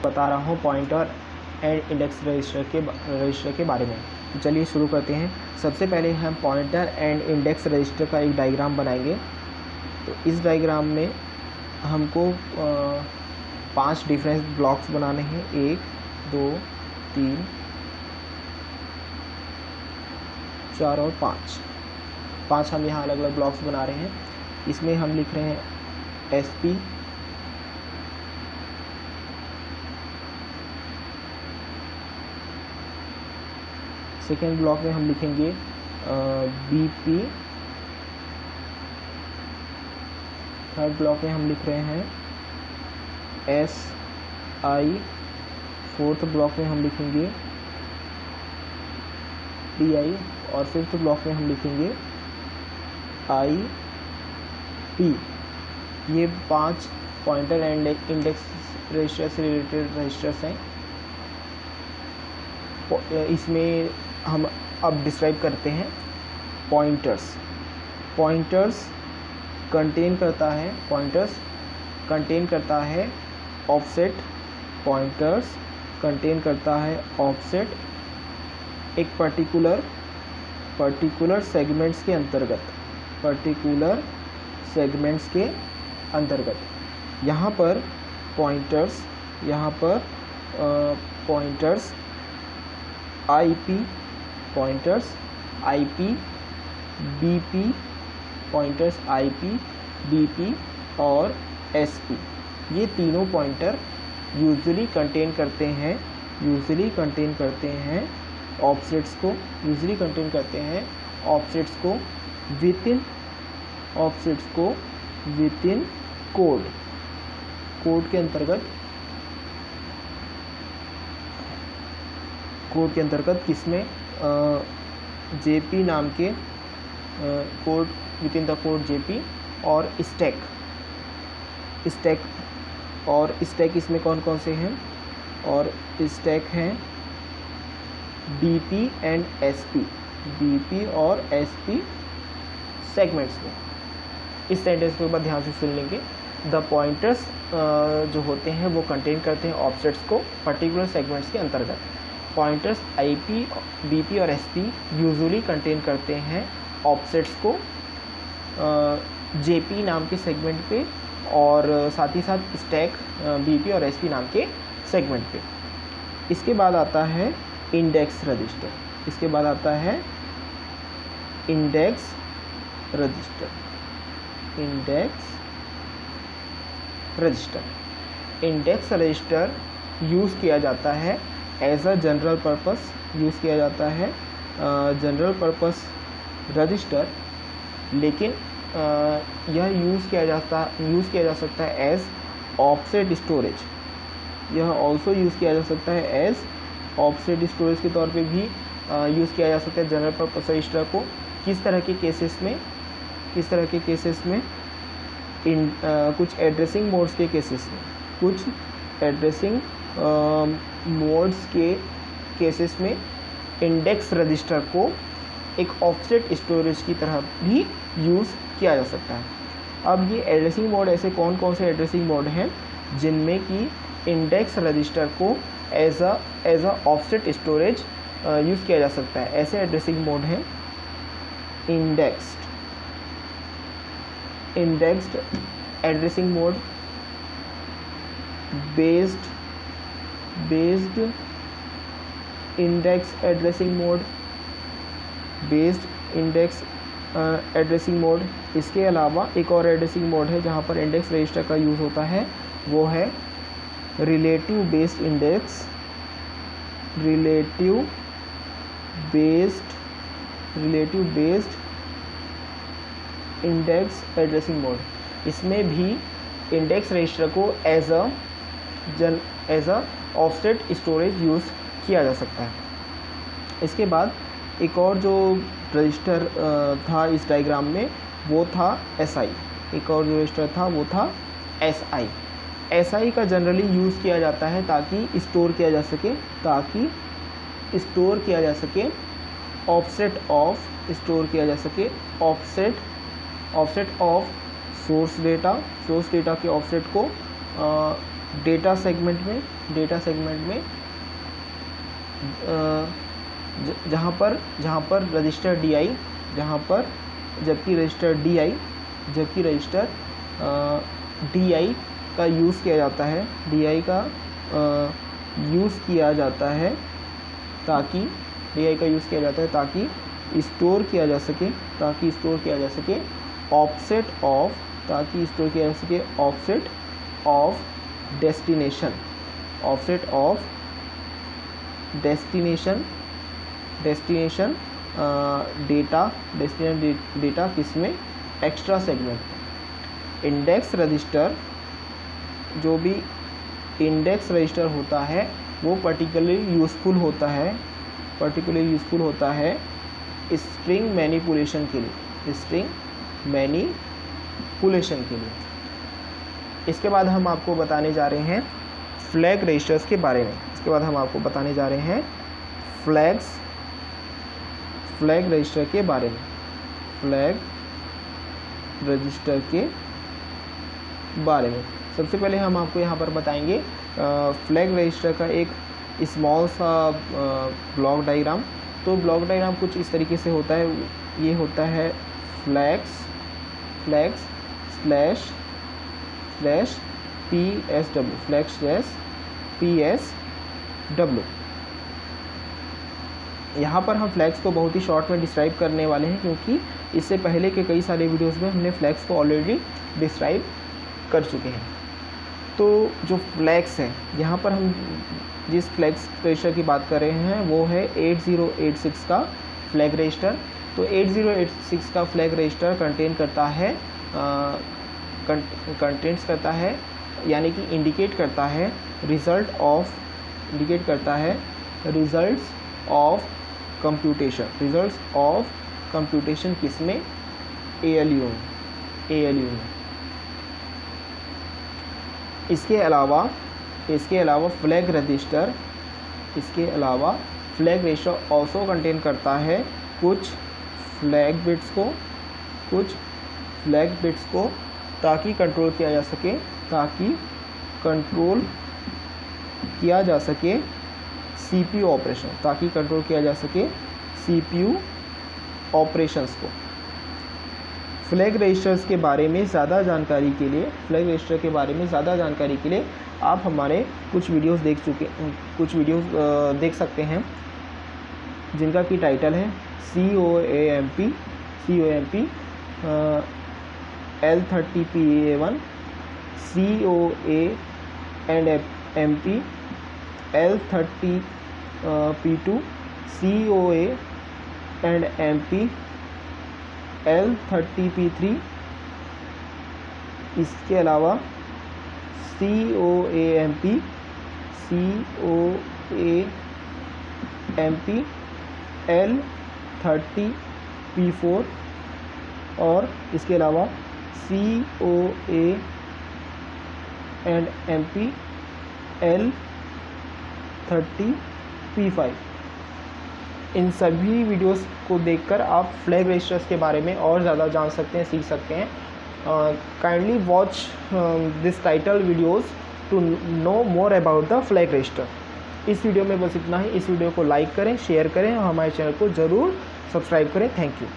बता रहा हूँ पॉइंटर एंड इंडेक्स रजिस्टर के बारे में। तो चलिए शुरू करते हैं। सबसे पहले हम पॉइंटर एंड इंडेक्स रजिस्टर का एक डायग्राम बनाएंगे। तो इस डायग्राम में हमको 5 डिफरेंट ब्लॉक्स बनाने हैं। 1 2 3 4 और 5 हम यहाँ अलग अलग ब्लॉक्स बना रहे हैं। इसमें हम लिख रहे हैं SP, सेकेंड ब्लॉक में हम लिखेंगे BP, थर्ड ब्लॉक में हम लिख रहे हैं SI, फोर्थ ब्लॉक में हम लिखेंगे DI और फिफ्थ ब्लॉक में हम लिखेंगे IP। ये 5 पॉइंटर एंड इंडेक्स रजिस्टर से रिलेटेड रजिस्टर्स हैं। इसमें हम अब डिस्क्राइब करते हैं पॉइंटर्स कंटेन करता है ऑफसेट। पॉइंटर्स कंटेन करता है ऑफसेट एक पर्टिकुलर सेगमेंट्स के अंतर्गत। यहाँ पर पॉइंटर्स BP और SP, ये तीनों पॉइंटर यूजुअली कंटेन करते हैं ऑफसेट्स को विद इन कोड के अंतर्गत किसमें JP नाम के code, with in the code JP और स्टैक इसमें कौन कौन से हैं, और स्टैक हैं BP एंड SP सेगमेंट्स में। इस सेंटेंस को एक बार ध्यान से सुन लेंगे। द पॉइंटर्स जो होते हैं वो कंटेन करते हैं ऑफसेट्स को पर्टिकुलर सेगमेंट्स के अंतर्गत। पॉइंटर्स IP, BP और SP यूजुअली कंटेन करते हैं ऑफसेट्स को JP नाम के सेगमेंट पे, और साथ ही साथ स्टैक BP और SP नाम के सेगमेंट पे। इसके बाद आता है index register. Index register use किया जाता है as a general purpose register, लेकिन यह यूज़ किया जा सकता है एज ऑफसेट स्टोरेज। यह ऑल्सो यूज़ किया जा सकता है एज ऑफसेट स्टोरेज के तौर पे भी यूज़ किया जा सकता है जनरल पर्पस रजिस्टर को। किस तरह के केसेस में कुछ एड्रेसिंग मोड्स के केसेस में इंडेक्स रजिस्टर को एक ऑफसेट स्टोरेज की तरह भी यूज़ किया जा सकता है। अब ये एड्रेसिंग मोड ऐसे कौन कौन से एड्रेसिंग मोड हैं जिनमें कि इंडेक्स रजिस्टर को as a offset storage use किया जा सकता है। ऐसे एड्रेसिंग मोड हैं indexed addressing mode, based index addressing mode. इसके अलावा एक और एड्रेसिंग मोड है जहाँ पर इंडेक्स रजिस्टर का यूज़ होता है, वो है relative based index addressing mode. इसमें भी इंडेक्स रजिस्टर को as a offset storage use किया जा सकता है। इसके बाद एक और जो रजिस्टर था इस डायग्राम में वो था SI। SI का जनरली यूज़ किया जाता है ताकि स्टोर किया जा सके ऑफसेट ऑफ सोर्स डेटा के ऑफसेट को डेटा सेगमेंट में जहाँ पर रजिस्टर DI, जबकि रजिस्टर DI का यूज़ किया जाता है, ताकि स्टोर किया जा सके ऑफसेट ऑफ डेस्टिनेशन डेटा किसमें, एक्स्ट्रा सेगमेंट। इंडेक्स रजिस्टर, जो भी इंडेक्स रजिस्टर होता है वो पर्टिकुलरली यूज़फुल होता है स्ट्रिंग मैनिपुलेशन के लिए। इसके बाद हम आपको बताने जा रहे हैं फ्लैग रजिस्टर्स के बारे में। फ्लैग रजिस्टर के बारे में सबसे पहले हम आपको यहाँ पर बताएंगे फ्लैग रजिस्टर का एक स्मॉल सा ब्लॉक डायग्राम। तो ब्लॉक डायग्राम कुछ इस तरीके से होता है। ये होता है फ्लैग्स PSW। यहाँ पर हम फ्लैग्स को बहुत ही शॉर्ट में डिस्क्राइब करने वाले हैं, क्योंकि इससे पहले के कई सारे वीडियोस में हमने फ्लैग्स को ऑलरेडी डिस्क्राइब कर चुके हैं। तो जो फ्लैग्स हैं, यहाँ पर हम जिस फ्लैग्स रजिस्टर की बात कर रहे हैं वो है 8086 का फ्लैग रजिस्टर। तो 8086 का फ्लैग रजिस्टर कंटेंट्स करता है यानी कि इंडिकेट करता है रिजल्ट्स ऑफ कंप्यूटेशन किसमें, ALU में। इसके अलावा फ्लैग रजिस्टर ऑल्सो कंटेन करता है कुछ फ्लैग बिट्स को ताकि कंट्रोल किया जा सके CPU ऑपरेशंस को। फ्लैग रजिस्टर्स के बारे में ज़्यादा जानकारी के लिए आप हमारे कुछ वीडियोस देख सकते हैं, जिनका की टाइटल है COAMP L30PA1 COAMP L30P2 COAMP L30P3। इसके अलावा COAMP L30P4 और इसके अलावा COAMP L30P5। इन सभी वीडियोस को देखकर आप फ्लैग रजिस्टर्स के बारे में और ज़्यादा जान सकते हैं, सीख सकते हैं। Kindly watch this title videos to know more about the flag register. इस वीडियो में बस इतना ही। इस वीडियो को लाइक करें, शेयर करें और हमारे चैनल को ज़रूर सब्सक्राइब करें। Thank you.